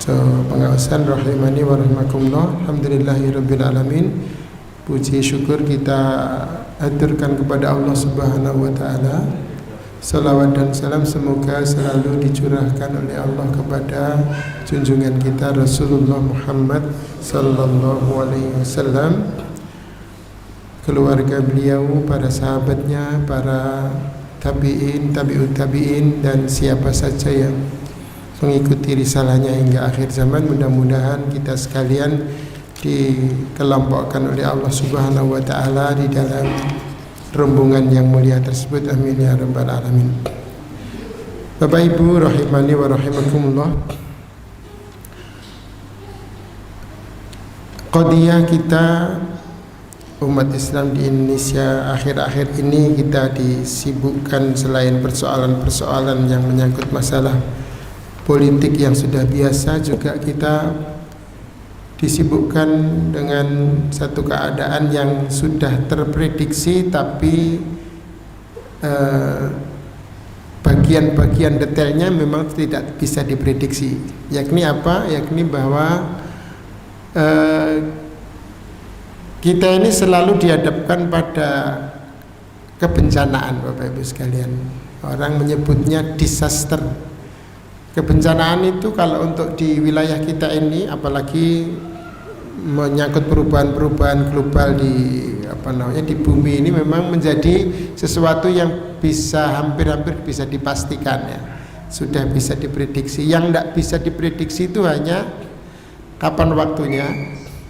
Pengawasan rahimani wa rahimakumullah. Alhamdulillahirabbil alamin. Puji syukur kita aturkan kepada Allah Subhanahu wa taala. Salawat dan salam semoga selalu dicurahkan oleh Allah kepada junjungan kita Rasulullah Muhammad sallallahu alaihi wasallam, keluarga beliau, para sahabatnya, para tabi'in, tabi'ut tabi'in, dan siapa saja yang mengikuti risalahnya hingga akhir zaman. Mudah-mudahan kita sekalian dikelompokkan oleh Allah Subhanahu wa taala di dalam rombongan yang mulia tersebut. Amin ya rabbal alamin. Bapak Ibu rahimani wa rahimakumullah. Qadiyah kita umat Islam di Indonesia akhir-akhir ini kita disibukkan, selain persoalan-persoalan yang menyangkut masalah politik yang sudah biasa, juga kita disibukkan dengan satu keadaan yang sudah terprediksi, tapi bagian-bagian detailnya memang tidak bisa diprediksi. Yakni apa? Yakni bahwa kita ini selalu dihadapkan pada kebencanaan, Bapak Ibu sekalian. Orang menyebutnya disaster. Kebencanaan itu kalau untuk di wilayah kita ini, apalagi menyangkut perubahan-perubahan global di bumi ini, memang menjadi sesuatu yang bisa hampir-hampir bisa dipastikan, ya. Sudah bisa diprediksi. Yang tidak bisa diprediksi itu hanya kapan waktunya,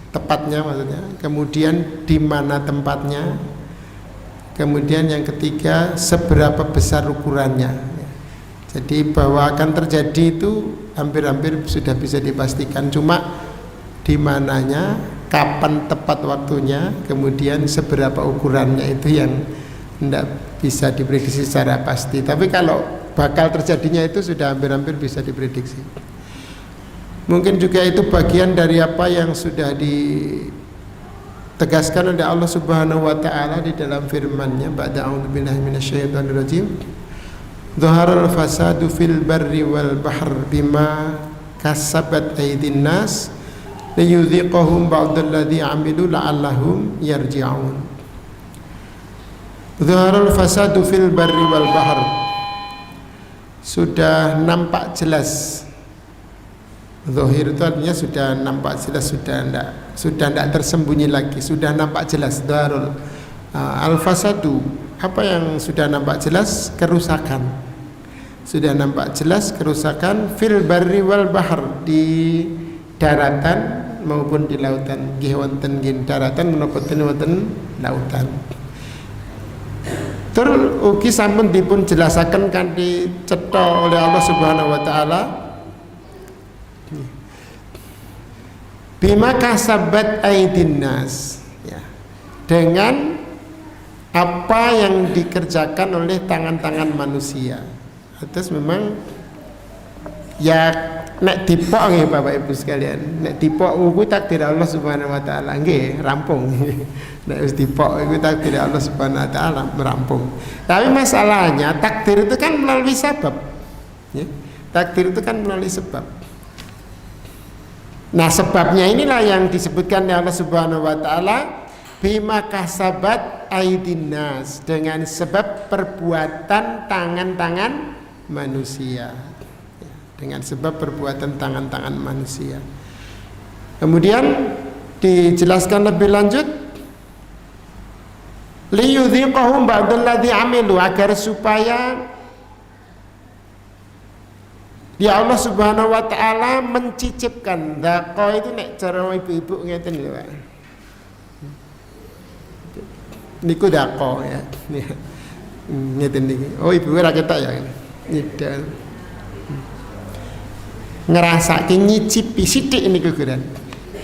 tepatnya maksudnya, kemudian di mana tempatnya, kemudian yang ketiga seberapa besar ukurannya. Jadi bahwa akan terjadi itu hampir-hampir sudah bisa dipastikan, cuma di mananya, kapan tepat waktunya, kemudian seberapa ukurannya itu yang tidak bisa diprediksi secara pasti. Tapi kalau bakal terjadinya itu sudah hampir-hampir bisa diprediksi. Mungkin juga itu bagian dari apa yang sudah ditegaskan oleh Allah Subhanahu wa taala di dalam firman-Nya, ba'da a'udzubillahi minasyaitonir rajim. Dhaharal fasadu fil barri wal bahr bima kasabat aydin nas liyudhiqahum ba'dalladzi 'amilu la'allahum yarji'un. Dhaharal fasadu fil barri wal bahr, sudah nampak jelas. Zahir itu artinya sudah nampak jelas, sudah tidak tersembunyi lagi, sudah nampak jelas. Dhaharul al-fasadu, apa yang sudah nampak jelas? Kerusakan. Sudah nampak jelas kerusakan fil barri wal bahr, di daratan maupun di lautan. Nggih wonten nggih daratan menapa wonten lautan. Tur ugi sampun dipun jelasaken kanthi cetha oleh Allah Subhanahu wa taala, bima kasabat aydin nas, ya, dengan apa yang dikerjakan oleh tangan-tangan manusia. Atas memang ya nek dipok nggih Bapak Ibu sekalian, nek dipok iku takdir Allah Subhanahu wa taala, nggih rampung. Nek wis dipok iku takdir Allah Subhanahu wa taala, merampung. Tapi masalahnya takdir itu kan melalui sebab, ya. Takdir itu kan melalui sebab. Nah, sebabnya inilah yang disebutkan oleh Allah Subhanahu wa taala, bima kasabat aydin nas, dengan sebab perbuatan tangan-tangan manusia, dengan sebab perbuatan tangan-tangan manusia. Kemudian dijelaskan lebih lanjut, liyudhiqahum ba'dalladzi 'amilu, agar supaya ya Allah Subhanahu wa taala mencicipkan. Dhaqa itu nek cara ibu-ibu ngeten lho, Pak. Niku dhaqa, ya. Ngeten niki. Oh, ibu ora ketok ya. Nyidal. Ngerasake nyicipi sithik niku kuran.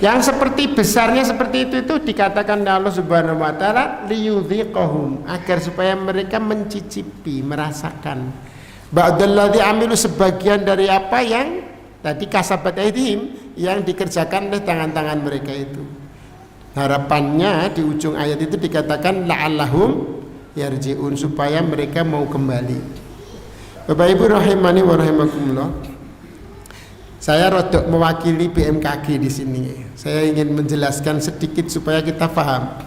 Yang seperti besarnya seperti itu dikatakan oleh Allah Subhanahu wa taala liyudhiqahum, agar supaya mereka mencicipi, merasakan ba'dalladzi amilu, sebagian dari apa yang tadi kasabat aydihim, yang dikerjakan oleh tangan-tangan mereka itu. Harapannya di ujung ayat itu dikatakan la'allahum yarji'un, supaya mereka mau kembali. Bapak Ibu rahimani wa rahimakumullah. Saya rodok mewakili BMKG di sini. Saya ingin menjelaskan sedikit supaya kita paham.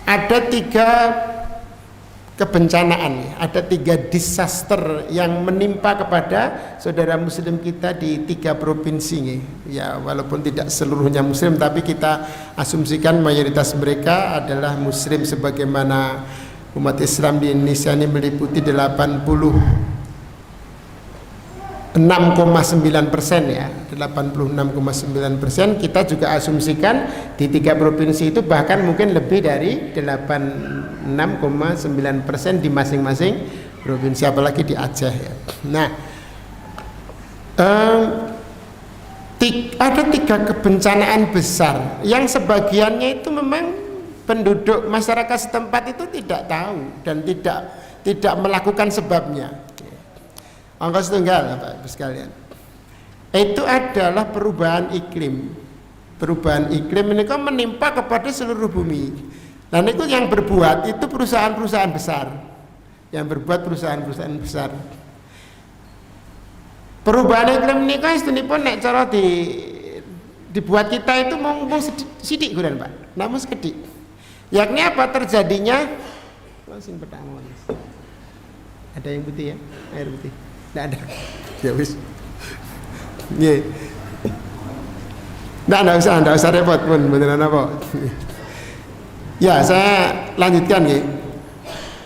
Ada 3 kebencanaan, ada 3 disaster yang menimpa kepada saudara muslim kita di 3 provinsi. Ya, walaupun tidak seluruhnya muslim, tapi kita asumsikan mayoritas mereka adalah muslim, sebagaimana umat Islam di Indonesia ini meliputi 86,9% ya, 86,9%. Kita juga asumsikan di 3 provinsi itu bahkan mungkin lebih dari 86,9% di masing-masing provinsi, apalagi di Aceh ya. Nah, ada 3 kebencanaan besar yang sebagiannya itu memang penduduk masyarakat setempat itu tidak tahu dan tidak melakukan sebabnya. Ongkos tunggal Bapak Ibu sekalian, itu adalah perubahan iklim. Perubahan iklim ini kan menimpa kepada seluruh bumi. Dan itu yang berbuat itu perusahaan-perusahaan besar, yang berbuat perusahaan-perusahaan besar. Perubahan iklim ini kan istunipun nek cara dibuat kita itu mau sidik guran Pak, namun sekedik. Yakni apa terjadinya? Ada yang putih ya, air putih. Nggak ada. Ya wis. Nggih. Nggak usah repot pun beneran apa. Ya, saya lanjutkan nggih.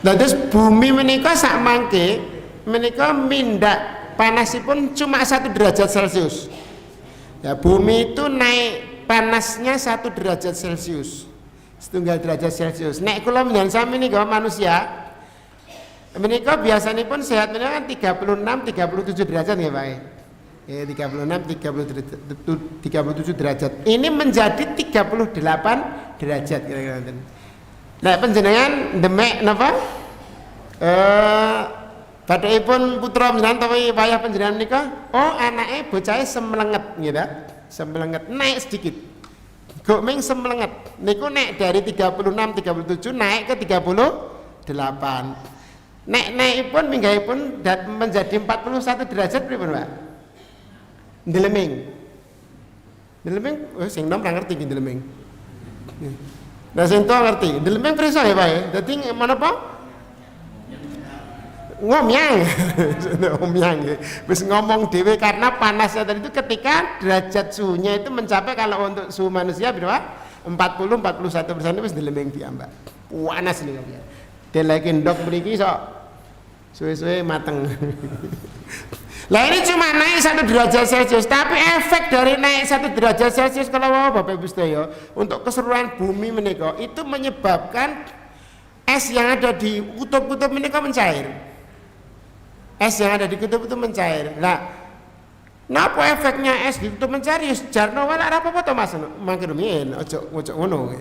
Nah, terus bumi menika sak mangke menika mindak panasipun cuma 1 derajat Celcius. Ya, bumi itu naik panasnya 1 derajat Celcius. 1 derajat Celcius. Nek kula menjan sami nika manusia menika biasanya pun sehat menika kan 36-37 derajat ya Pak. Ya 36-37 derajat. Ini menjadi 38 derajat kira-kira. Nah, panjenengan demek napa? Badhaipun putra panjenengan utawi wayah panjenengan menika, oh anake bocahe semlenget gitu. Semlenget naik sedikit. Kok ming semlenget. Niku naik dari 36-37 naik ke 38. Naikipun minggahipun menjadi 41 derajat pripun Pak? Ndeleming. Ndeleming, sing nom ra ngerti iki ndeleming. Lah sing tuwa ngerti. Ndeleming prisa ya Pak? Dadi menapa? Ngomyang. Ngomyang. Wis ngomong dhewe karena panasnya tadi itu ketika derajat suhunya itu mencapai, kalau untuk suhu manusia berapa? 40-41% wis ndeleming piyambak. Panas nih ya. Deleke ndok mriki sok suwe-suwe mateng. Lah ini cuma naik 1 derajat Celcius, tapi efek dari naik 1 derajat Celcius kalau Bapak Ibu sedaya untuk keseluruhan bumi menika itu menyebabkan es yang ada di kutub-kutub menika mencair. Es yang ada di kutub itu mencair. Lah, napa efeknya es di kutub mencair? Jarno wae ora apa-apa to Mas. Mangke rumiyin aja ngono.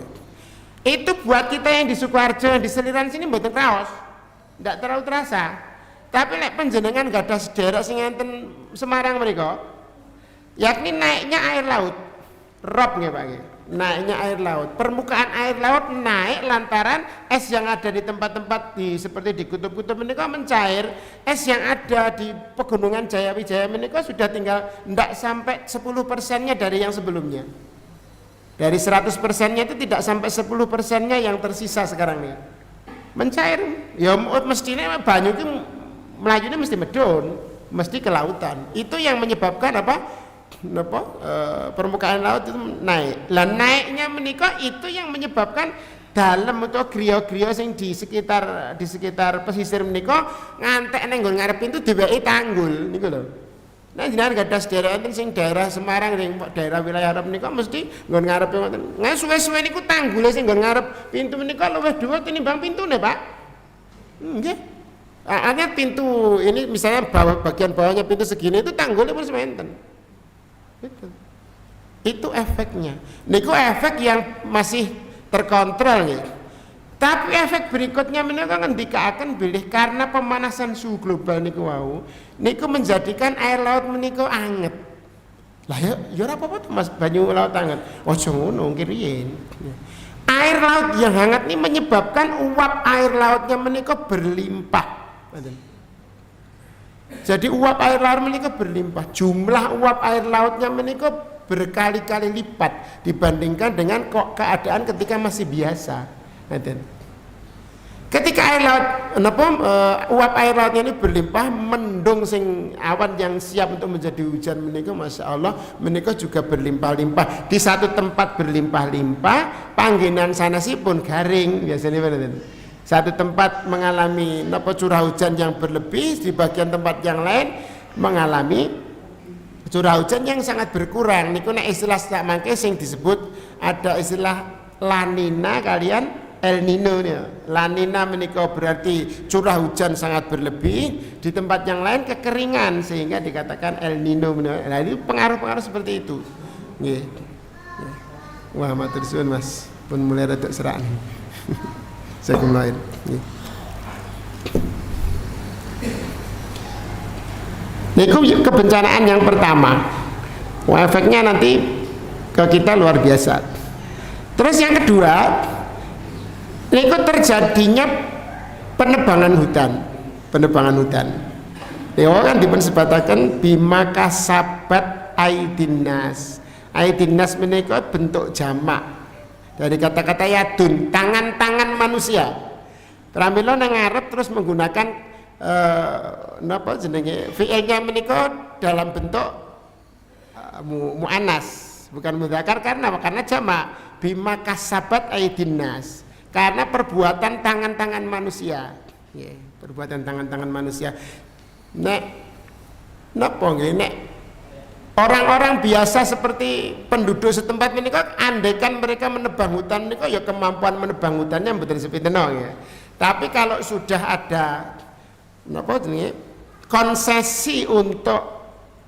Itu buat kita yang di Sukoharjo, yang di seliran sini mboten kraos. Ndak terlalu terasa. Tapi nek panjenengan gak ada sederek sing enten Semarang mriku, yakni naiknya air laut. Rob nggih Pak nggih. Naiknya air laut. Permukaan air laut naik lantaran es yang ada di tempat-tempat seperti di kutub-kutub menika mencair. Es yang ada di pegunungan Jayawijaya menika sudah tinggal ndak sampai 10%-nya dari yang sebelumnya. Dari 100%-nya itu tidak sampai 10%-nya yang tersisa sekarang nih. Mencair. Ya mestinya banyu itu melayunya mesti medun, mesti ke lautan. Itu yang menyebabkan apa? Permukaan laut itu naik. Lah naiknya menika itu yang menyebabkan dalam atau griya-griya sing di sekitar pesisir menika ngantek nang nggon ngarep pintu diweki tanggul niku lho. Nah jenengan gadah sederek enten sing daerah Semarang ning daerah wilayah arep menika mesti nggon ngarepe ngoten. Nah suwe-suwe niku tanggule sing nggon ngarep pintu menika luwih dhuwur tinimbang pintune, Pak. Nggih. Artinya pintu ini misalnya bagian bawahnya pintu segini itu tanggulnya pun sementen. Itu efeknya. Niku efek yang masih terkontrol ya. Tapi efek berikutnya menika ngendikaken bilih karena pemanasan suhu global niku wau, niku menjadikan air laut menika anget. Lah ya ora apa-apa to Mas, banyu laut anget. Aja ngono kiriyen. Air laut yang hangat ini menyebabkan uap air lautnya menika berlimpah. Jadi uap air laut menika berlimpah. Jumlah uap air lautnya menika berkali-kali lipat dibandingkan dengan keadaan ketika masih biasa. Ketika air laut uap air lautnya ini berlimpah, mendung sing awan yang siap untuk menjadi hujan menika masya Allah menika juga berlimpah-limpah. Di satu tempat berlimpah-limpah, panggenan sanasipun garing biasanya benar. Satu tempat mengalami curah hujan yang berlebih, di bagian tempat yang lain mengalami curah hujan yang sangat berkurang. Niku nek istilah sak mangke sing disebut ada istilah La Nina kalian El Nino ya. La Nina menika berarti curah hujan sangat berlebih, di tempat yang lain kekeringan sehingga dikatakan El Nino. Nah, itu pengaruh-pengaruh seperti itu. Nggih. Wah, matur suwun Mas. Pun mulai rada seraan. Saya kembali. Niku kebencanaan yang pertama. Wah, efeknya nanti ke kita luar biasa. Terus yang kedua, niku terjadinya penebangan hutan. Penebangan hutan. Dewa kan dipunsebataken bima kasabat aidinnas. Aidinnas menika bentuk jamak. Dari kata-kata yadun, tangan-tangan manusia. Pramila nang ngarep terus menggunakan napa jenenge fi'ilnya menika dalam bentuk muannas, bukan mudzakkar karena jamak. Bima kasabat aidinnas. Karena perbuatan tangan-tangan manusia. Yeah, perbuatan tangan-tangan manusia. Nek napa nggih nek orang-orang biasa seperti penduduk setempat ini kok andaikan mereka menebang hutan ini kok ya kemampuan menebang hutannya mboten sepinten ya. Tapi kalau sudah ada konsesi untuk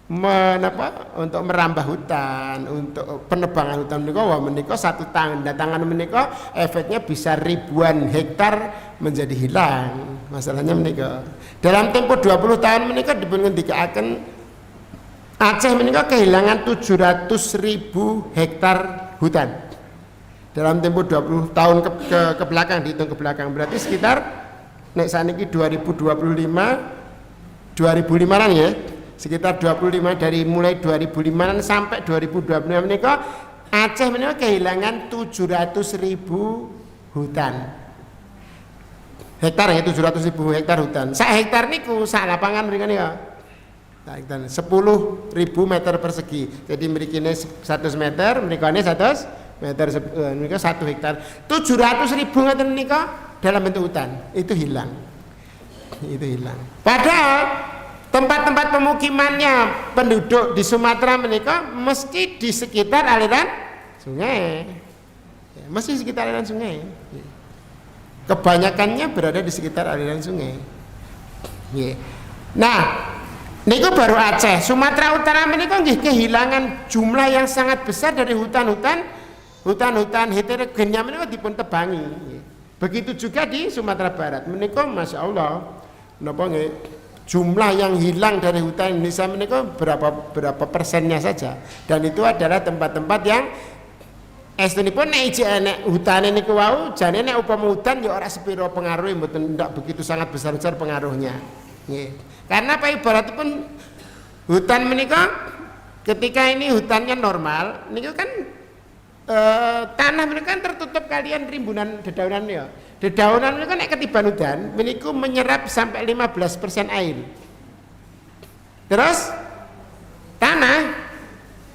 untuk merambah hutan, untuk penebangan hutan menika wah menika satu tangan menika efeknya bisa ribuan hektar menjadi hilang. Masalahnya menika dalam tempo 20 tahun menika dipun ngendikaken Aceh menika kehilangan 700.000 hektar hutan dalam tempo 20 tahun ke belakang, dihitung ke belakang berarti sekitar nek saniki 2025 2005-an ya, sekitar 25 dari mulai 2005-an sampai 2025 menika Aceh menika kehilangan 700.000 hutan hektar ya, 700.000 hektar hutan. Sak hektar niku sak lapangan mriki ya 10.000 meter persegi. Jadi mrikine 100 meter, mrikane 100 meter, mereka 1 hektar. 700.000 ngoten nika dalam bentuk hutan. Itu hilang. Itu hilang. Padahal tempat-tempat pemukimannya penduduk di Sumatera menika mesti di sekitar aliran sungai. Ya, mesti di sekitar aliran sungai. Kebanyakannya berada di sekitar aliran sungai. Ya. Nah, niku baru Aceh. Sumatera Utara menika nggih kehilangan jumlah yang sangat besar dari hutan-hutan heterogennya menika dipun tebangi. Begitu juga di Sumatera Barat. Menika Masya Allah napa nggih jumlah yang hilang dari hutan Indonesia menika berapa persennya saja. Dan itu adalah tempat-tempat yang estunipun nek nek hutane niku wau jane nek upama hutan ya ora sepiro pengaruhe mboten ndak begitu sangat besar-besar pengaruhnya. Nggih. Karena apa ibaratipun hutan menika ketika ini hutannya normal, niku kan tanah menika kan tertutup kalian rimbunan dedaunan ya. Dedaunan menika nek ketiban hujan, meniku menyerap sampai 15% air. Terus tanah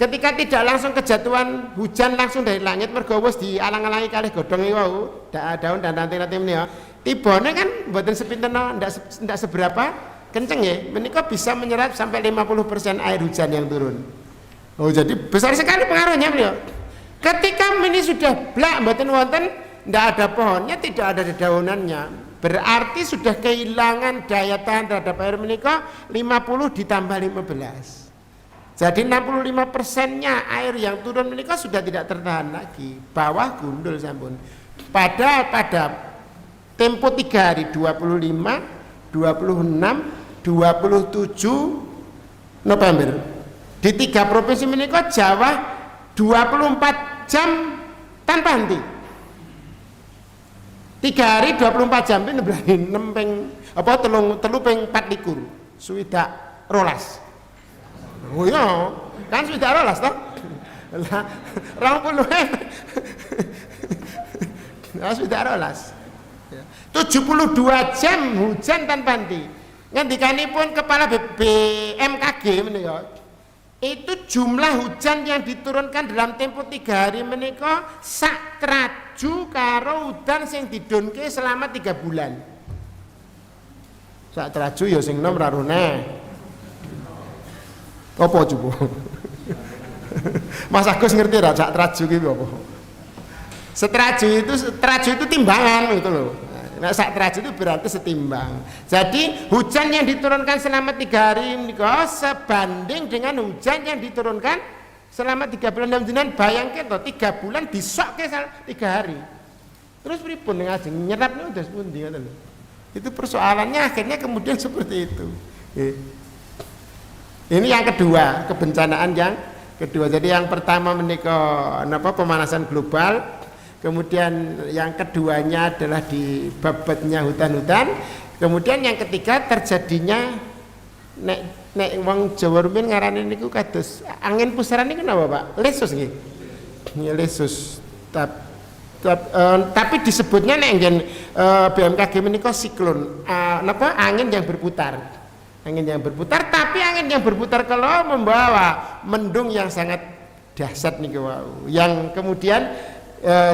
ketika tidak langsung kejatuhan hujan langsung dari langit mergo wis dialang-alangi kalih godhong wau, daun dan ranting-ranting menika, tibane kan mboten sepinten ndak seberapa kenceng ya, menika bisa menyerap sampai 50% air hujan yang turun. Oh jadi besar sekali pengaruhnya beliau. Ketika ini sudah blak mboten wonten, ndak ada pohonnya, tidak ada dedaunannya, berarti sudah kehilangan daya tahan terhadap air menika 50 ditambah 15. Jadi 65%-nya air yang turun menika sudah tidak tertahan lagi, bawah gundul sampun. Padahal pada tempo 3 hari 25, 26 27 November di 3 provinsi menika Jawa 24 jam tanpa henti. 3 hari 24 jam ini berarti 6 ping apa telu ping 4 likur swidak rolas. Oh iya, kan swidak rolas toh? Lah 20 swidak rolas. 72 jam hujan tanpa henti. Ngendikanipun kepala BMKG menika, itu jumlah hujan yang diturunkan dalam tempo 3 hari menika sak traju karo udan sing didunke selama 3 bulan. Sak traju ya sing nom rarune. Apa coba? Mas Agus ngerti ra sak traju ki apa? Traju itu timbangan gitu loh. Nah, sak traju itu berarti setimbang. Jadi hujan yang diturunkan selama 3 hari menika sebanding dengan hujan yang diturunkan selama 3 bulan. Dan jenengan bayangke to 3 bulan disokke 3 hari. Terus pripun ngajeng nyerapnya udah pundi ngoten lho. Itu persoalannya akhirnya kemudian seperti itu. Ini yang kedua, kebencanaan yang kedua. Jadi yang pertama menika pemanasan global. Kemudian yang keduanya adalah di babetnya hutan-hutan. Kemudian yang ketiga terjadinya nek wong Jawa rumiyin ngarani niku kados angin pusaran niku napa Pak? Lesus nggih. Ya lesus. Tapi disebutnya nek ngen BMKG menika siklon. Angin yang berputar. Angin yang berputar, tapi angin yang berputar kalau membawa mendung yang sangat dahsyat niku wau. Yang kemudian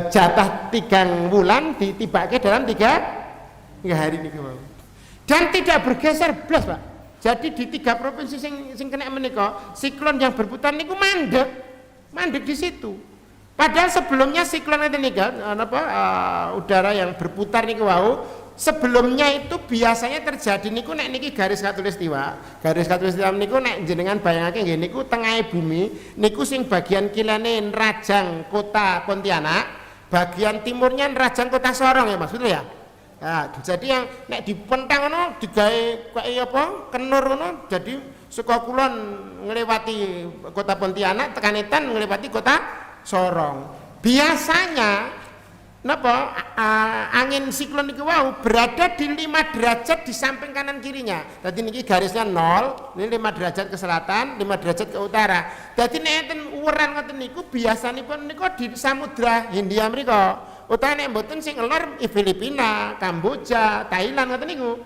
jatah 3 bulan ditibake dalam 3 hari niku mau. Dan tidak bergeser blas, Pak. Jadi di 3 provinsi sing kena menika, siklon yang berputar niku mandek di situ. Padahal sebelumnya siklon ngeten niku udara yang berputar niku wau, sebelumnya itu biasanya terjadi niku nek niki garis khatulistiwa. Garis khatulistiwa niku nek jenengan bayangake nggih niku tengahé bumi, niku sing bagian kilene Rajang Kota Pontianak, bagian timurnya Rajang Kota Sorong ya Mas, betul ya? Nah, jadi yang nek dipentang ngono digawe kaya apa? Kenur ngono, jadi saka kulon nglewati Kota Pontianak tekan etan nglewati Kota Sorong. Biasanya angin siklon niku wau berada di 5 derajat di samping kanan kirinya. Jadi niki garisnya 0, ini 5 derajat ke selatan, 5 derajat ke utara. Jadi nek enten uweran ngoten niku biasanipun niku di Samudra Hindia mriku. Utawa nek mboten sing lor Filipina, Kamboja, Thailand ngoten niku.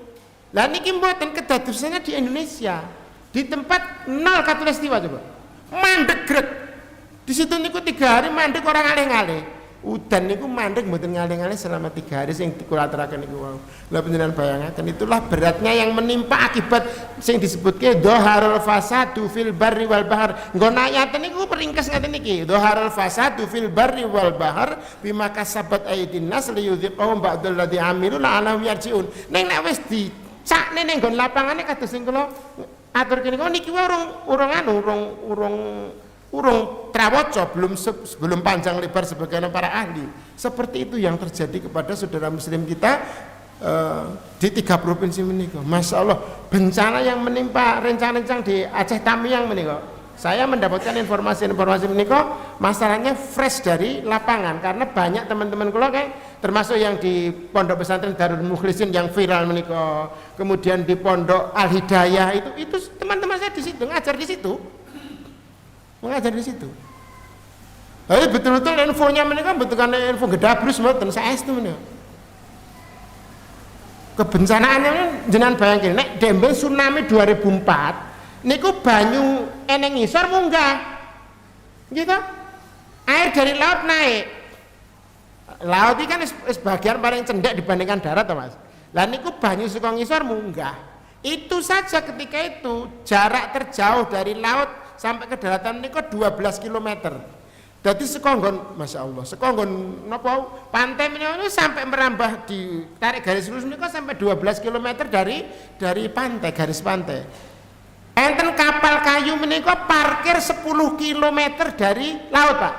Lah niki mboten kedadosannya di Indonesia. Di tempat 0 khatulistiwa coba. Mandek grek. Di situ niku 3 hari mandek orang ngalih-ngalih. Udan niku mandek mboten ngalih-ngalih selama 3 hari sing kula aturaken niku wau. Lah panjenengan bayangaken itulah beratnya yang menimpa akibat sing disebutke dhaharul fasadu fil barri wal bahr. Nggon ayat niku peringkes ngaten niki. Dhaharul fasadu fil barri wal bahr bima kasabat aydin nas liyudhiqahum ba'dal ladzi amilu la'allahum yarji'un. Ning nek wis dicakne ning nggon lapangane kados sing kula aturke niku niki urung trawoco, belum panjang lebar sebagaimana para ahli. Seperti itu yang terjadi kepada saudara muslim kita di 3 provinsi menika. Masya Allah, bencana yang menimpa rencang-rencang di Aceh Tamiang menika. Saya mendapatkan informasi menika masalahnya fresh dari lapangan, karena banyak teman-teman kula kayak termasuk yang di Pondok Pesantren Darul Mukhlisin yang viral menika, kemudian di Pondok Al Hidayah itu teman-teman saya di situ ngajar di situ. Mengajar di situ. Tapi betul-betul infonya mereka bentukan info gedabrus mboten saestu menika. Kebencanaannya jenengan bayangke nek dembe tsunami 2004 niku banyu eneng ngisor munggah. Gitu. Air dari laut naik. Laut ini kan sebagian paling cendek dibandingkan darat toh Mas. Lah niku banyu saka ngisor munggah. Itu saja ketika itu jarak terjauh dari laut sampai ke daratan niku 12 km. Jadi sekonggon, Masya Allah, sekonggon napa pantai menika sampai merambah di tarik garis lurus niku sampai 12 km dari pantai, garis pantai. Enten kapal kayu menika parkir 10 km dari laut, Pak.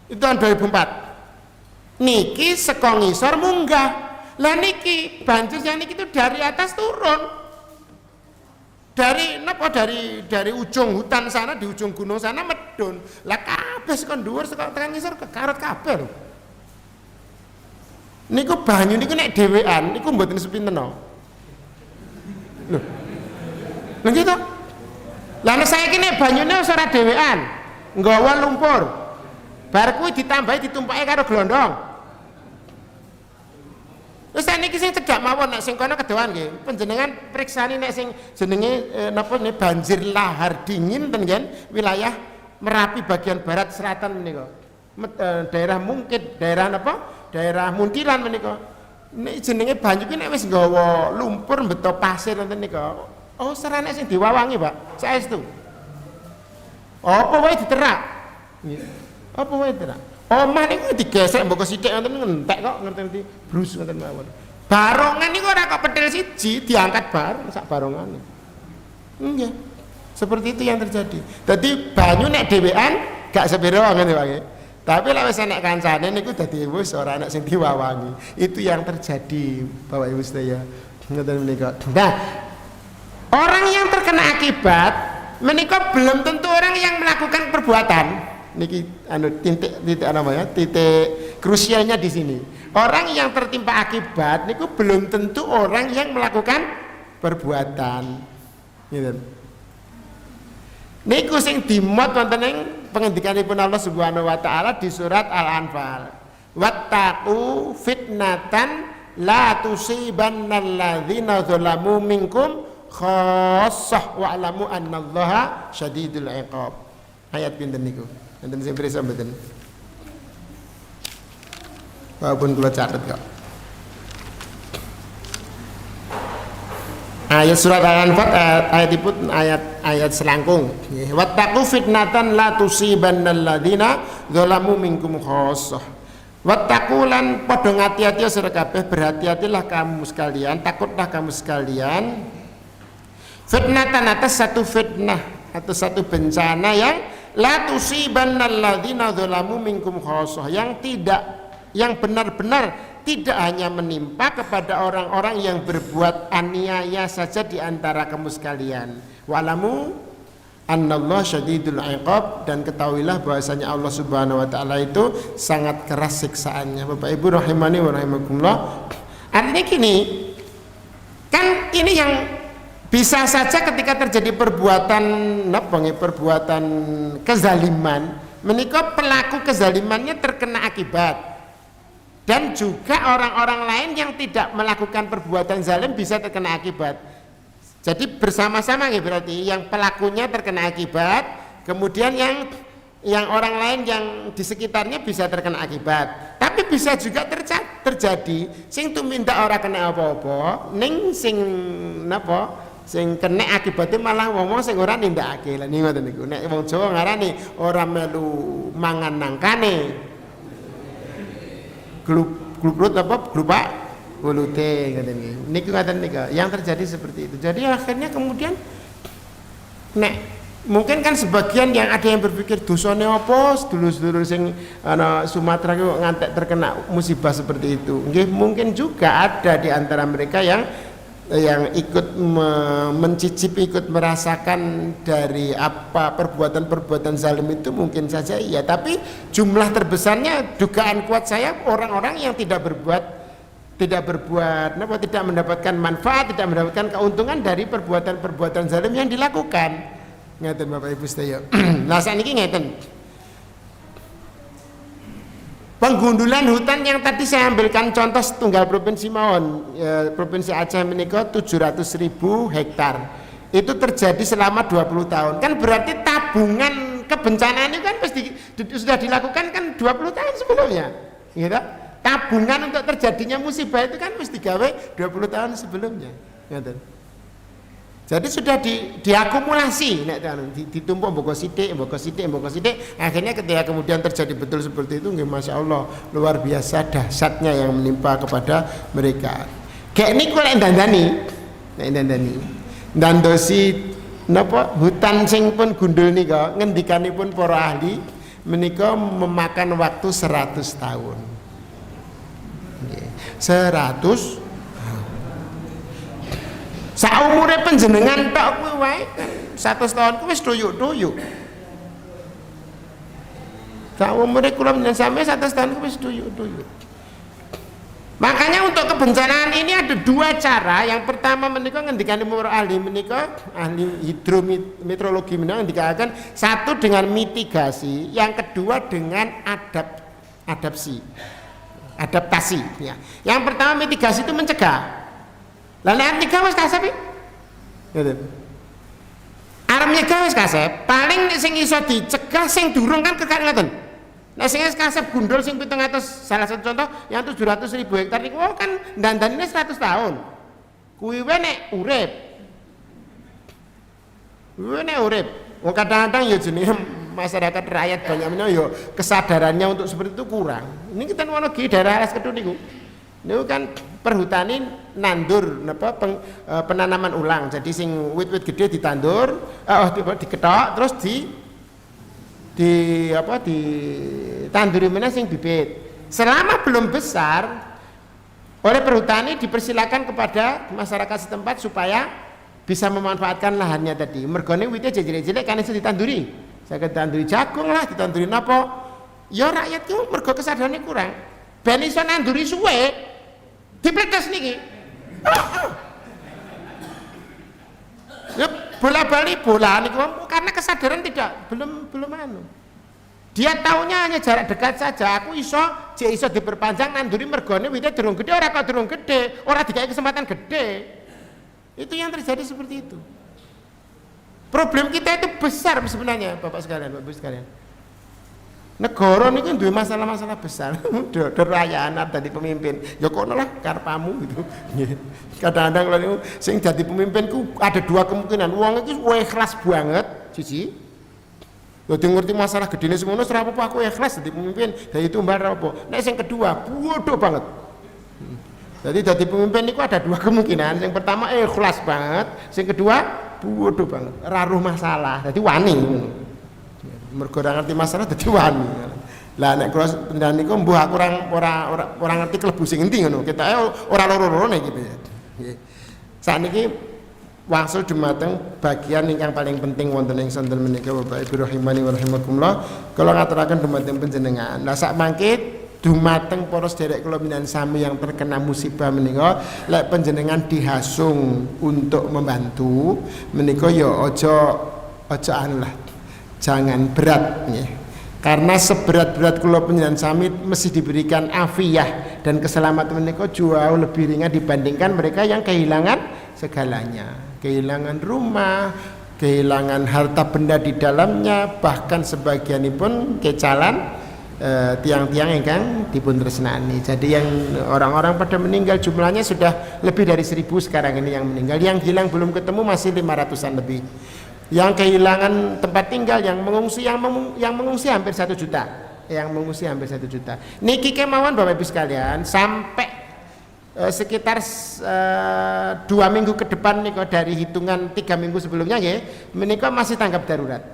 Itu tahun 2004. Niki sekong ngisor munggah. Lah niki banjir yang niki itu dari atas turun. Dari ujung hutan sana, di ujung gunung sana medun. Lah kabeh sekon dhuwur sekon tekan ngisor kekarot kabeh lho. Niku banyu niku nek dhewean niku mboten sepinten no. Loh. Lha gitu. Lah nek saiki nek banyune wis ora dhewean, nggawa lumpur. Bar kuwi ditambahi ditumpaki karo glondong. Wis niki sing cedhak mawon nek sing kono kedowan nggih. Panjenengan priksani nek sing jenenge napa ne banjir lahar dingin ten nggih wilayah Merapi bagian barat selatan menika. Daerah Mungkit, daerah napa? Daerah Muntilan menika. Nek jenenge banyu ki nek wis nggawa lumpur mbeto pasir wonten nika. Oh, sarane sing diwawangi, Pak. Saestu. Apa wae diterak? Nggih. Apa wae diterak? Omah niku digesek mboko sithik wonten ngentek kok ngerti brus ngoten mawon. Barongan niku ora kok petil siji diangkat bareng sak barongane. Nggih. Seperti itu yang terjadi. Jadi banyu nek dhewean gak sepiro ngene Pak. Tapi lek wis enek kancane niku dadi wis ora enek sing diwawangi. Itu yang terjadi Bapak Ibu sedaya. Ngoten menika. Nah, orang yang terkena akibat menika belum tentu orang yang melakukan perbuatan. Niki titik namanya, titik krusialnya di sini. Orang yang tertimpa akibat niku belum tentu orang yang melakukan perbuatan. Gitu. Niku sing dimot wonten ing pengendikanipun Allah Subhanahu wa taala di surat Al-Anfal. Wattaqu fitnatan la tusibannal ladzina zalamu minkum khassah wa'lamu annallaha syadidul iqab. Ayat pinten niku? Enten sing pirsa mboten? Walaupun kula catet kok. Ayat surat Al-Anfal ayatipun ayat selangkung. Wattaqu fitnatan la tusibannal ladzina zalamu minkum khassah. Wattaqu lan padha ngati-ati sira kabeh, berhati-hatilah kamu sekalian, takutlah kamu sekalian. Fitnatan atas satu fitnah atau satu bencana yang la tusibannal ladzina zalamu minkum khassah, yang benar-benar tidak hanya menimpa kepada orang-orang yang berbuat aniaya saja di antara kamu sekalian. Wa'lamu annallaha syadidul iqab, dan ketahuilah bahwasanya Allah Subhanahu wa taala itu sangat keras siksaannya. Bapak Ibu rahimani wa rahimakumullah. Artinya gini, kan ini yang bisa saja ketika terjadi perbuatan kezaliman, menika pelaku kezalimannya terkena akibat. Dan juga orang-orang lain yang tidak melakukan perbuatan zalim bisa terkena akibat. Jadi bersama-sama ya, berarti yang pelakunya terkena akibat, kemudian yang orang lain yang di sekitarnya bisa terkena akibat. Tapi bisa juga terjadi sing tumindak ora kena apa-apa, ning sing kena akibatnya malah wong sing ora nindakake. Lah niku ngoten niku. Nek wong Jawa ngarani ora melu mangan nangkane. Grup Pak Bulute ngaten niki ngaten nika yang terjadi seperti itu. Jadi akhirnya kemudian mungkin kan sebagian yang ada yang berpikir dosane apa sedulur-sedulur sing ana Sumatera ki ngantek terkena musibah seperti itu. Nggih, mungkin juga ada di antara mereka yang ikut mencicipi, ikut merasakan dari apa perbuatan-perbuatan zalim itu, mungkin saja iya. Tapi jumlah terbesarnya dugaan kuat saya orang-orang yang tidak mendapatkan manfaat, tidak mendapatkan keuntungan dari perbuatan-perbuatan zalim yang dilakukan. Ngeten Bapak Ibu sedaya. Nah sakniki ngeten. Penggundulan hutan yang tadi saya ambilkan contoh tunggal provinsi mawon, provinsi Aceh menika 700.000 hektar. Itu terjadi selama 20 tahun. Kan berarti tabungan kebencanaan itu kan sudah dilakukan kan 20 tahun sebelumnya. Gitu? Tabungan untuk terjadinya musibah itu kan mesti gawe 20 tahun sebelumnya. Gitu? Jadi sudah diakumulasi, ditumpuk mboko sithik, akhirnya ketika kemudian terjadi betul seperti itu, masya Allah luar biasa dahsyatnya yang menimpa kepada mereka. Kayak ini kok dandani, dandosi hutan sing pun gundul nika, ngendikanipun para ahli menika memakan waktu 100 tahun. 100 saumure panjenengan tok kuwi wae 100 tahun kuwi wis tuyuk-tuyuk. Saumure kula sampe 100 tahun kuwi wis tuyuk-tuyuk. Makanya untuk kebencanaan ini ada dua cara. Yang pertama menika ngendikane para ahli menika, ahli hidrometeorologi menika ngendikaken satu dengan mitigasi, yang kedua dengan adaptasi ya. Yang pertama mitigasi itu mencegah. Lah nek nyegah wis kasep. Ngoten. Arep nyegah wis kasep, paling sing iso dicegah sing durung kan kekak ngoten. Nah sing kasep gundul sing 700, salah satu contoh yang 700.000 hektar niku kan dandanine 100 tahun. Kuwi wae nek urip. Kuwi nek urip. Wong kadang-kadang ya jenenge masyarakat rakyat banyak menawa ya kesadarannya untuk seperti itu kurang. Ini kita Wonogiri daerah Alas Kedul niku. Niku kan perhutani nandur napa penanaman ulang. Jadi sing wit-wit gede ditandur, diketok terus ditanduri meneh sing bibit. Selama belum besar, oleh perhutani dipersilakan kepada masyarakat setempat supaya bisa memanfaatkan lahannya tadi. Mergone witnya jelek-jelek kan iso ditanduri. Saya ditanduri jagung lah, ditanduri napa. Ya rakyat itu mergo kesadarannya kurang. Ben iso nanduri suwe dipletes niki. Ya bola-bali bola niku karena kesadaran belum anu. Dia taunya hanya jarak dekat saja. Aku iso diperpanjang nanduri mergone wite durung gede, ora kok durung gede, ora dikai kesempatan gede. Itu yang terjadi seperti itu. Problem kita itu besar sebenarnya, Bapak sekalian, Bapak sekalian. Negara niku duwe masalah-masalah besar. Derayaan dadi pemimpin. Ya kono lah karpamu gitu. Kadang-kadang kalau niku sing dadi pemimpinku ada dua kemungkinan. Wong iki ikhlas banget, siji. Dadi ngerti masalah gedene semono ora apa-apa aku ikhlas dadi pemimpin. Dadi tumbar apa. Nek sing kedua bodoh banget. Jadi pemimpin niku ada dua kemungkinan. Yang pertama ikhlas banget, yang kedua bodoh banget, raruh masalah. Jadi wani. Mergo ora ngerti masalah dadi wani. Lah nek kula pendan niku mbuh aku ora ngerti klebu sing endi ngono. Ketoke ora loro-lorone gitu ya. Nggih. Sakniki wangsul dumateng bagian ingkang paling penting wonten ing sonten menika Bapak Ibu rahimani wa rahimakumullah. Kula ngaturaken dumateng panjenengan. Lah sak mangke dumateng para sederek kula minan sami yang terkena musibah menika lek panjenengan dihasung untuk membantu menika ya aja anu lah. Jangan berat nggih. Karena seberat-berat kula panjenengan sami mesti diberikan afiyah dan keselamatan menika jauh lebih ringan dibandingkan mereka yang kehilangan segalanya. Kehilangan rumah, kehilangan harta benda di dalamnya, bahkan sebagianipun kecalan tiang-tiang ingkang dipun tresnani. Jadi yang orang-orang pada meninggal jumlahnya sudah lebih dari 1.000 sekarang ini yang meninggal. Yang hilang belum ketemu masih 500-an lebih. Yang kehilangan tempat tinggal, yang mengungsi hampir 1 juta. Yang mengungsi hampir 1 juta. Niki kemauan Bapak Ibu sekalian sampai sekitar 2 minggu ke depan nih dari hitungan 3 minggu sebelumnya ya, menikah masih tanggap darurat.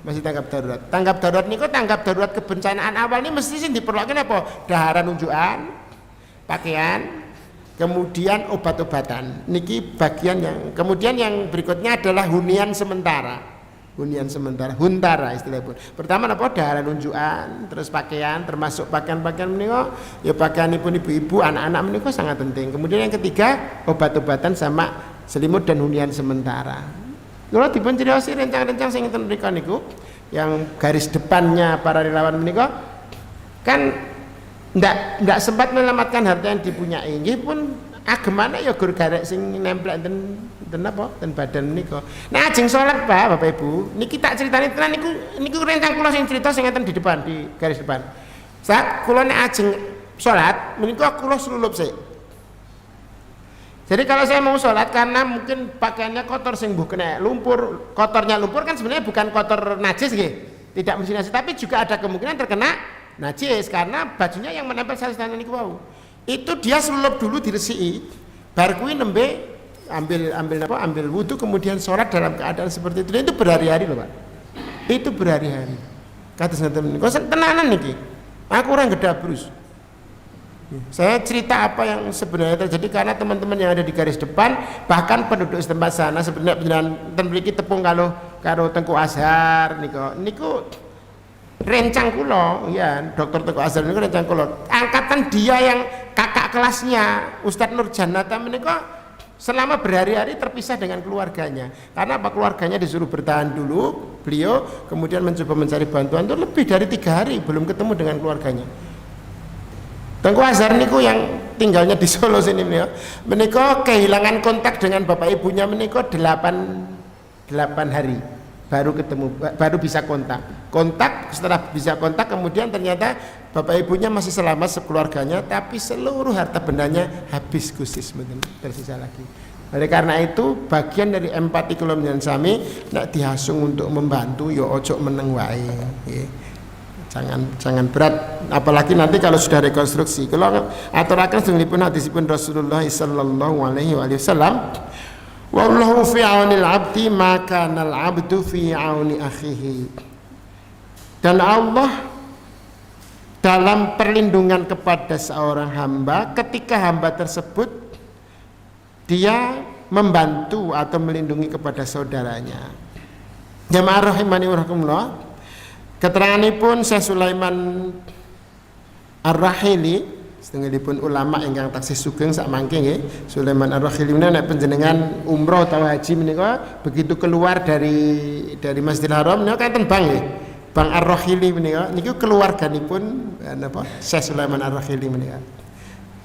Masih tanggap darurat. Tanggap darurat niku tanggap darurat kebencanaan awal ini mesti sih diperlukan apa? Daharan unjukan, pakaian, kemudian obat-obatan. Niki bagian yang kemudian yang berikutnya adalah hunian sementara. Hunian sementara, huntara istilahnya pun. Pertama apa? Daharan unjukan, terus pakaian, termasuk pakaian-pakaian menika, ya pakaianipun ibu-ibu, anak-anak menika sangat penting. Kemudian yang ketiga, obat-obatan sama selimut dan hunian sementara. Kalau dipun criosi rencang-rencang sing enten mriku niku yang garis depannya para relawan menika kan ndak sempat menyelamatkan harta yang dipunyai. Nggih pun agemane ya gur garek sing nempel enten badan menika. Nah ajeng salat Pak, Bapak Ibu, niki tak critani tenan niku rencang kula sing cerita sing enten di depan di garis depan. Saat kula nek ajeng salat menika kula slulup sik. Jadi kalau saya mau sholat karena mungkin pakaiannya kotor sing mbuh kena lumpur, kotornya lumpur kan sebenarnya bukan kotor najis nggih. Tidak mesti najis, tapi juga ada kemungkinan terkena najis karena bajunya yang menempel sarung niku wau. Itu dia selulup dulu diresiki, bar kuwi nembe ambil wudu kemudian sholat dalam keadaan seperti itu. Dan itu berhari-hari loh Pak. Itu berhari-hari. Kados ngoten niku tenanan niki. Aku ora gedabrus. Saya cerita apa yang sebenarnya terjadi karena teman-teman yang ada di garis depan bahkan penduduk setempat sana sebenarnya memiliki tepung karo Tengku Azhar niku rencang kula ya Dokter Tengku Azhar niku rencang kula angkatan dia yang kakak kelasnya Ustadz Nur Jannata menika selama berhari-hari terpisah dengan keluarganya. Karena apa? Keluarganya disuruh bertahan dulu, beliau kemudian mencoba mencari bantuan itu lebih dari 3 hari belum ketemu dengan keluarganya. Tengku Azhar niku yang tinggalnya di Solo sini menika kehilangan kontak dengan bapak ibunya menika 8 hari baru ketemu, baru bisa kontak. Setelah bisa kontak kemudian ternyata bapak ibunya masih selamat sekeluarganya, tapi seluruh harta bendanya habis gusis, tersisa lagi. Oleh karena itu bagian dari empati kula menjen sami nek dihasung untuk membantu ya ojo meneng wae nggih. Jangan berat, apalagi nanti kalau sudah rekonstruksi. Kalau aturaken sedengipun hadisipun Rasulullah sallallahu alaihi wasallam, wallahu fi aunil abdi maka nal abdu fi auni akhihi. Dan Allah dalam perlindungan kepada seorang hamba ketika hamba tersebut dia membantu atau melindungi kepada saudaranya. Jamaah rahimani wa rahimakumullah. Keteranganipun Syekh Sulaiman Ar-Rahili setengahipun ulama ingkang taksih sugeng sak mangke nggih. Sulaiman Ar-Rahili menika nek panjenengan umroh atau haji menika begitu keluar dari Masjidil Haram menika kanten Bang nggih. Bang Ar-Rahili menika niku keluarganipun napa Syekh Sulaiman Ar-Rahili menika.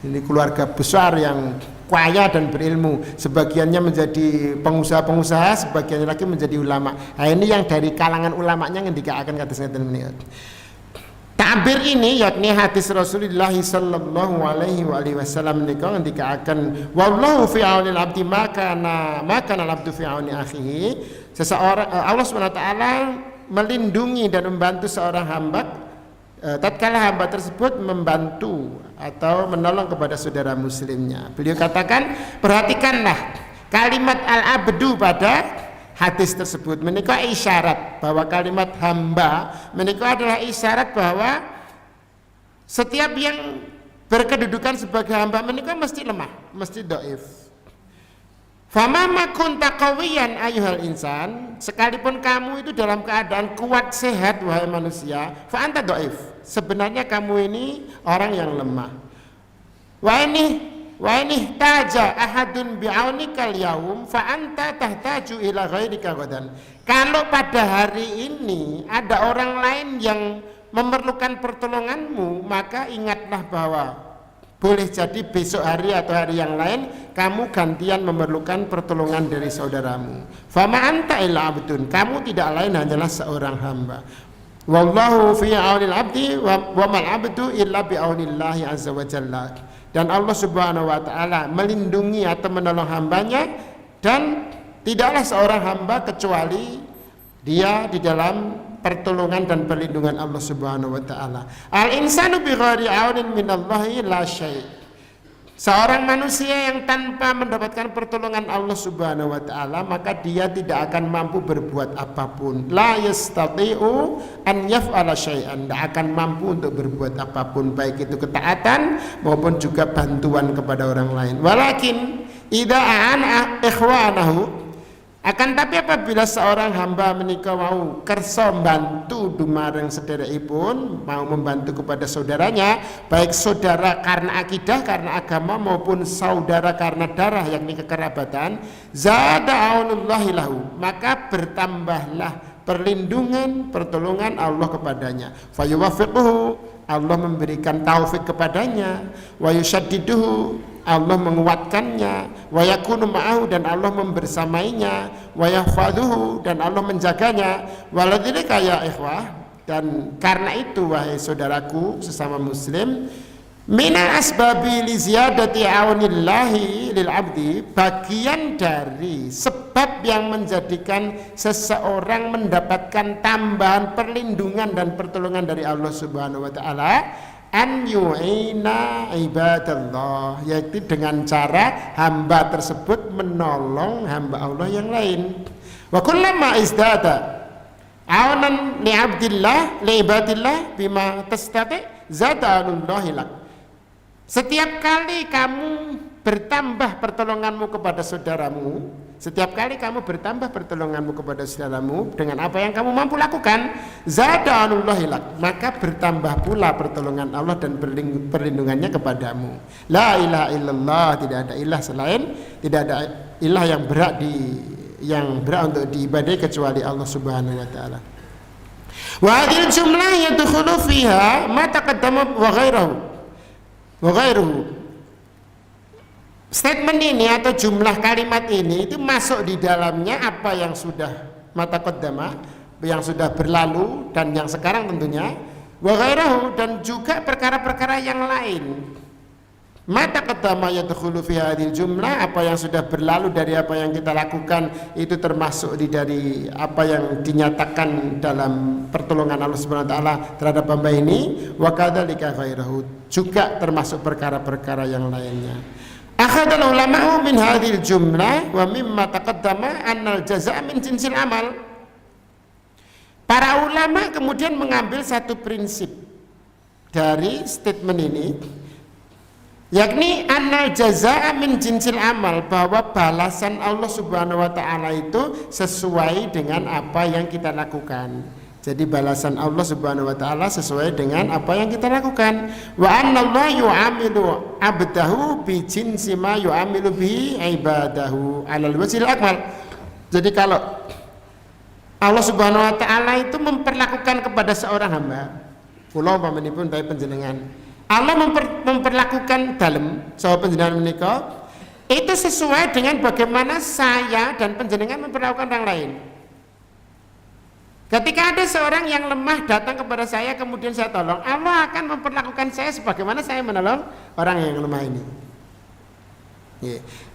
Ini keluarga besar yang kaya dan berilmu, sebagiannya menjadi pengusaha-pengusaha, sebagiannya lagi menjadi ulama. Nah, ini yang dari kalangan ulamanya ngendika akan kata ngeten menika. Ta'bir ini yakni hadis Rasulullah sallallahu alaihi wasallam menika ngendika akan wallahu fi aunil abdi maka al abdu fi auni akhihi. Seseorang Allah Subhanahu wa taala melindungi dan membantu seorang hamba tatkala hamba tersebut membantu atau menolong kepada saudara muslimnya. Beliau katakan, perhatikanlah kalimat al-abdu pada hadis tersebut menika isyarat bahwa kalimat hamba menika adalah isyarat bahwa setiap yang berkedudukan sebagai hamba menika mesti lemah, mesti dhaif. Famama kunta qawiyan ayyuhal insan, sekalipun kamu itu dalam keadaan kuat sehat wahai manusia, fa anta dhaif. Sebenarnya kamu ini orang yang lemah. Wa ini taja ahadun bi'aunikal yaum fa anta tahtaju ila ghairika ghadan. Kalau pada hari ini ada orang lain yang memerlukan pertolonganmu, maka ingatlah bahwa boleh jadi besok hari atau hari yang lain kamu gantian memerlukan pertolongan dari saudaramu. Fama anta illa abdun, kamu tidak lain hanyalah seorang hamba. Wallahu fi aunil abdi wa mal abdu illa bi aunillahi azza wa jalla. Dan Allah Subhanahu wa taala melindungi atau menolong hambanya, dan tidaklah seorang hamba kecuali dia di dalam pertolongan dan perlindungan Allah Subhanahu wa taala. Al insanu bi ghairi aunin minallahi la syai'. Seorang manusia yang tanpa mendapatkan pertolongan Allah Subhanahu wa taala, maka dia tidak akan mampu berbuat apapun. La yastati'u an yaf'ala syai'an. Tidak akan mampu untuk berbuat apapun, baik itu ketaatan maupun juga bantuan kepada orang lain. Walakin idza a'ana ikhwanahu, akan tapi apabila seorang hamba menika mau kersa bantu dumareng sederekipun, mau membantu kepada saudaranya, baik saudara karena akidah, karena agama, maupun saudara karena darah yakni kekerabatan, zada aunullahi lahu, maka bertambahlah perlindungan pertolongan Allah kepadanya. Fayuwaffiquhu, Allah memberikan taufik kepadanya, wa yushaddiduhu, Allah menguatkannya, wa yakunu ma'ahu, dan Allah membersamainya, wa yahfaduhu, dan Allah menjaganya. Waladzalika ya ikhwah, dan karena itu wahai saudaraku sesama muslim, mina asbabi li ziyadati aunillahi lil abdi, bagian dari sebab yang menjadikan seseorang mendapatkan tambahan perlindungan dan pertolongan dari Allah Subhanahu wa taala, an yu'ina ibadallah, yaitu dengan cara hamba tersebut menolong hamba Allah yang lain. Wa kullama izdada aunan li abdillah li ibadillah bima tastati zada anullahi lak. Setiap kali kamu bertambah pertolonganmu kepada saudaramu, setiap kali kamu bertambah pertolonganmu kepada saudaramu dengan apa yang kamu mampu lakukan, zadanullahi lak, maka bertambah pula pertolongan Allah dan perlindungannya kepadamu. La ilaha illallah, tidak ada ilah selain, tidak ada ilah yang berhak untuk diibadahi kecuali Allah Subhanahu wa taala. Wa hadhil jumlah yadkhulu fiha ma taqaddama wa ghairuhu. Statement ini atau jumlah kalimat ini itu masuk di dalamnya apa yang sudah mata qaddama, yang sudah berlalu dan yang sekarang tentunya, wa ghairahu, dan juga perkara-perkara yang lain. Mata qaddama yadkhulu fi hadhil jumlah, apa yang sudah berlalu dari apa yang kita lakukan itu termasuk dari apa yang dinyatakan dalam pertolongan Allah Subhanahu wa taala terhadap hamba ini, wa kadzalika ghairahu, juga termasuk perkara-perkara yang lainnya. Akhadul ulama'u min hadhil jumlah wa mimma taqaddama annal jazaa' min jinsil amal. Para ulama kemudian mengambil satu prinsip dari statement ini, yakni annal jazaa' min jinsil amal, bahwa balasan Allah Subhanahu wa taala itu sesuai dengan apa yang kita lakukan. Jadi balasan Allah Subhanahu wa taala sesuai dengan apa yang kita lakukan. Wa anallahu yu'amilu 'abdahu bi jinsi ma yu'amilu bi ibadahu 'alal wajhil akmal. Jadi kalau Allah Subhanahu wa taala itu memperlakukan kepada seorang hamba, kula umpamipun bae panjenengan, Allah memperlakukan dalem saha panjenengan menika itu sesuai dengan bagaimana saya dan panjenengan memperlakukan orang lain. Ketika ada seorang yang lemah datang kepada saya kemudian saya tolong, Allah akan memperlakukan saya sebagaimana saya menolong orang yang lemah ini.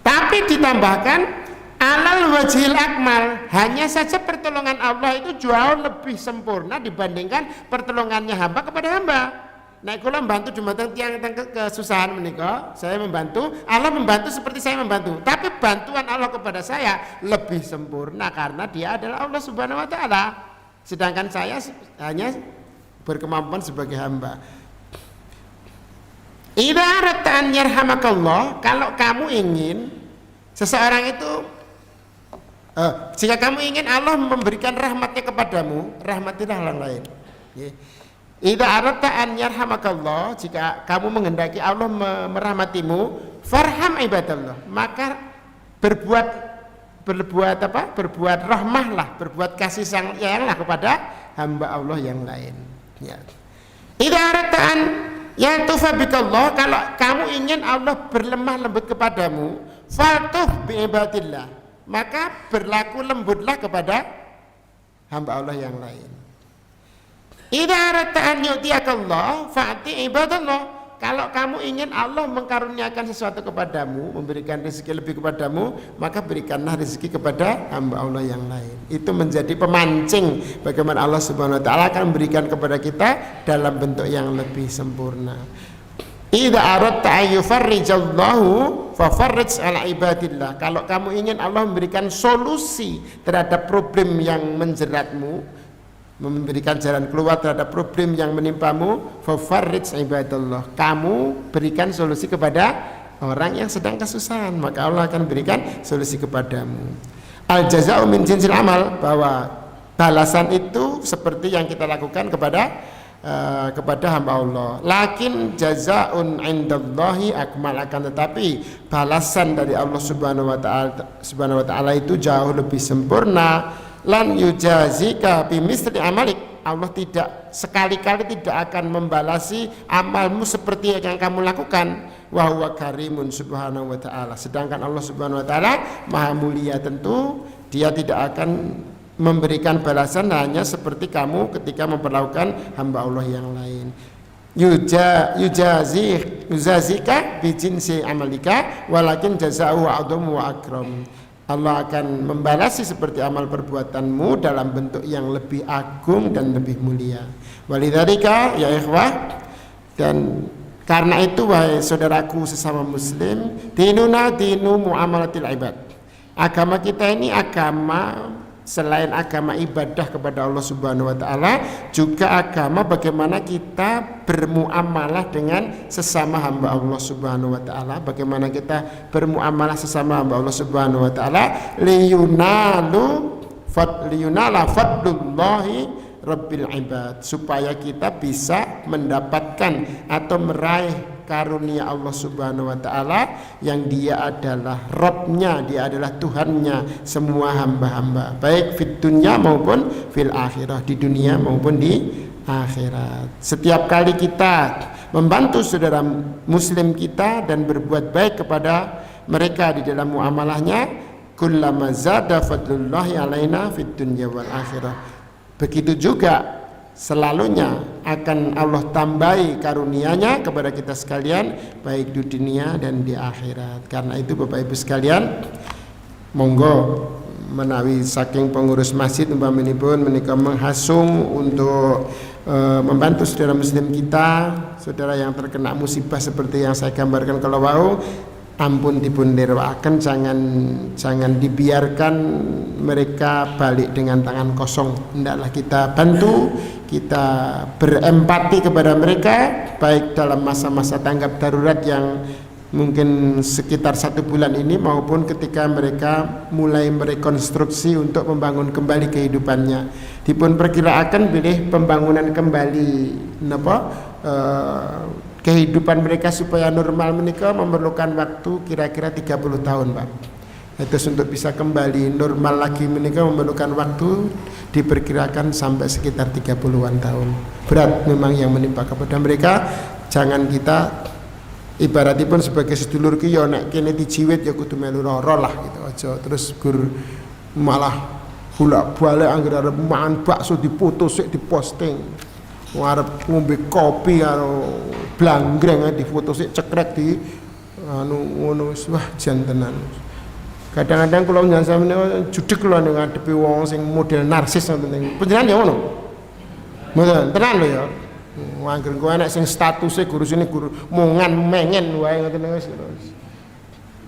Tapi ditambahkan alal wajhil akmal, hanya saja pertolongan Allah itu jauh lebih sempurna dibandingkan pertolongannya hamba kepada hamba. Nek kula membantu dumateng tiyang kesusahan menika, saya membantu, Allah membantu seperti saya membantu. Tapi bantuan Allah kepada saya lebih sempurna karena Dia adalah Allah Subhanahu wa taala. Sedangkan saya hanya berkemampuan sebagai hamba. Idza aradta an yarhamakallah, kalau kamu ingin seseorang itu jika kamu ingin Allah memberikan rahmatnya kepadamu, rahmatilah orang lain. Idza aradta an yarhamakallah, jika kamu menghendaki Allah merahmatimu, farham ibadallah, maka berbuat rahmahlah, berbuat kasih sayanglah kepada hamba Allah yang lain. Ya. Idza aradta an yatufa bikallah, kalau kamu ingin Allah berlemah lembut kepadamu, fatuh bi ibadillah, maka berlaku lembutlah kepada hamba Allah yang lain. Idza aradta an yu'tiyakallah fa'ti ibadallah, kalau kamu ingin Allah mengkaruniakan sesuatu kepadamu, memberikan rezeki lebih kepadamu, maka berikanlah rezeki kepada hamba Allah yang lain. Itu menjadi pemancing bagaimana Allah Subhanahu wa taala akan memberikan kepada kita dalam bentuk yang lebih sempurna. Idza aradta ayyufarrijallahu fafarrij ala ibadillah, kalau kamu ingin Allah memberikan solusi terhadap problem yang menjeratmu, memberikan jalan keluar terhadap problem yang menimpamu, fafarrij ibadallah, kamu berikan solusi kepada orang yang sedang kesusahan, maka Allah akan berikan solusi kepadamu. Al jazaa'u min jinsil amal, bahwa balasan itu seperti yang kita lakukan kepada hamba Allah. Lakin jazaa'un 'indallahi akmal, akan tetapi balasan dari Allah Subhanahu wa taala itu jauh lebih sempurna. Lan yujazika bimisli amalik, Allah tidak sekali-kali tidak akan membalasi amalmu seperti yang kamu lakukan. Wa huwa karimun subhanahu wa ta'ala, sedangkan Allah Subhanahu wa ta'ala maha mulia, tentu Dia tidak akan memberikan balasan hanya seperti kamu ketika memperlakukan hamba Allah yang lain. Yujazika bijinsi amalika walakin jazaa'u a'dhamu wa akram, Allah akan membalasi seperti amal perbuatanmu dalam bentuk yang lebih agung dan lebih mulia. Walidzalika ya ikhwah, dan karena itu wahai saudaraku sesama muslim, dinuna dinu muamalatil ibad, agama kita ini agama selain agama ibadah kepada Allah Subhanahu wa taala, juga agama bagaimana kita bermuamalah dengan sesama hamba Allah Subhanahu wa taala, bagaimana kita bermuamalah sesama hamba Allah Subhanahu wa taala, liyunala fadlullahi Rabbil ibad, supaya kita bisa mendapatkan atau meraih karunia Allah Subhanahu wa taala yang dia adalah Rabbnya, dia adalah Tuhannya semua hamba-hamba, baik fit dunya maupun fil akhirah, di dunia maupun di akhirat. Setiap kali kita membantu saudara muslim kita dan berbuat baik kepada mereka di dalam muamalahnya, kullama zada fadlullahi alaina fid dunya wal akhirah, begitu juga selalunya akan Allah tambahi karunia-Nya kepada kita sekalian baik di dunia dan di akhirat. Karena itu Bapak Ibu sekalian, monggo menawi saking pengurus masjid umpaminipun menika menghasung untuk membantu saudara muslim kita, saudara yang terkena musibah seperti yang saya gambarkan kalau wau, ampun dipun dirwakaken, jangan dibiarkan mereka balik dengan tangan kosong. Hendaklah kita bantu, kita berempati kepada mereka baik dalam masa-masa tanggap darurat yang mungkin sekitar 1 bulan ini maupun ketika mereka mulai merekonstruksi untuk membangun kembali kehidupannya. Dipun perkiraakan bilih pembangunan kembali kehidupan mereka supaya normal menikah memerlukan waktu kira-kira 30 tahun Pak. Itu untuk bisa kembali normal lagi menikah memerlukan waktu diperkirakan sampai sekitar 30-an tahun. Berat memang yang menimpa kepada mereka. Jangan kita ibaratipun sebagai sedulur ki ya nek kene dijiwit ya kudu melu lara lah gitu aja. Terus gur malah bolak-balik anggere arep mangan bakso dipoto sik diposting. Arep ngombe kopi karo blanggreng difoto sik cekrek di ngono wis wah jan tenan. Kadang-kadang kula njenengan sampeyan judeg kula ning ngadepi wong sing model narsis ngoten niku. Panjenengan ya ngono. Mboten tenan lho ya. Anggere kowe enek sing statuse guru sini guru mongan mengen wae ngoten niku wis.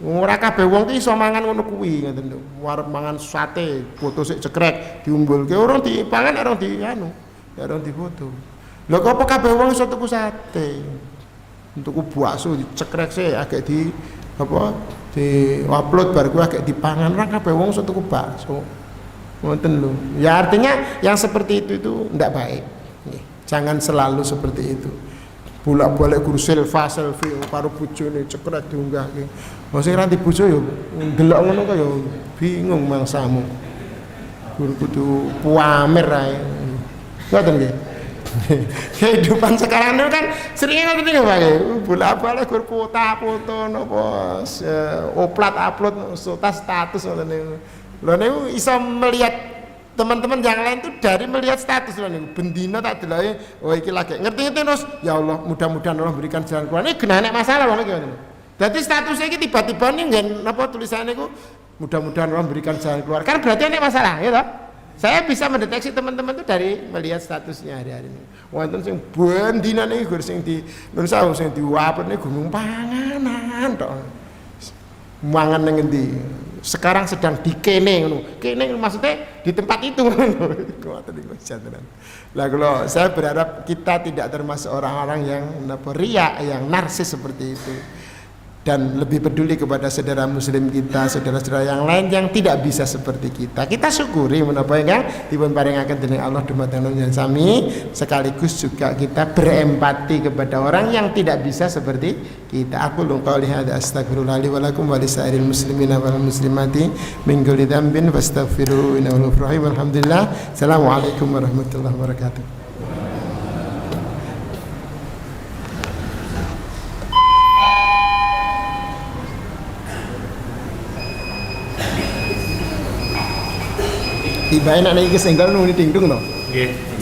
Ora kabeh wong ki iso mangan ngono kuwi ngoten lho. Arep mangan sate, foto sik cekrek, diumbulke ora dipangan ora ora difoto. Lho kok apa kabeh wong iso tuku sate? Tuku bakso dicekrek sik agak di di upload bar kuwi agak dipangan, ora kabeh wong iso tuku bakso. Ngoten lho. Ya artinya yang seperti itu ndak baik. Jangan selalu seperti itu. Bolak-balik guru selfie karo bojone cekrek diunggahke. Wong sing ra di bojo yo ndelok ngono kok yo bingung mangsamu. Guru kudu pamer ae. Ngoten nggih. Kehidupan sekarang itu kan seringnya ngoten niku Pak. Bolak-balik gur foto napa oplat upload status ngoten niku. Lho niku iso melihat teman-teman yang lain tuh dari melihat status lho niku. Bendina tak delake oh iki lagi ngerti-ngerti terus ya Allah mudah-mudahan Allah berikan jalan keluar. Ini genane masalah ngono iki. Dadi statusnya iki tiba-tiba nih nggen napa tulisannya niku mudah-mudahan Allah berikan jalan keluar. Kan berarti ini masalah ya toh? Saya bisa mendeteksi teman-teman itu dari melihat statusnya hari-hari ini. Wonten sing bendina niku sing di nun sawu sing diwapet niku gunung panganan tok. Mangan ning endi? Sekarang sedang dikene ngono. Kene maksudnya di tempat itu ngono. Ngoten niku jantenan. Lah kalau saya berharap kita tidak termasuk orang-orang yang riya, yang narsis seperti itu. Dan lebih peduli kepada saudara muslim kita, saudara-saudara yang lain yang tidak bisa seperti kita. Kita syukuri menapa ingkang dipun paringaken dening Allah dumateng nunjang sami, sekaligus juga kita berempati kepada orang yang tidak bisa seperti kita. Aku lu qouli hadza astaghfirullah li wa lakum wa lisairil muslimina wal muslimati min kulli dzambin fastaghfiruhu innahu ghafurur rahim. Alhamdulillah. Assalamualaikum warahmatullahi wabarakatuh. Tiba enak nek iki senggal nuni dingdung to. Nggih.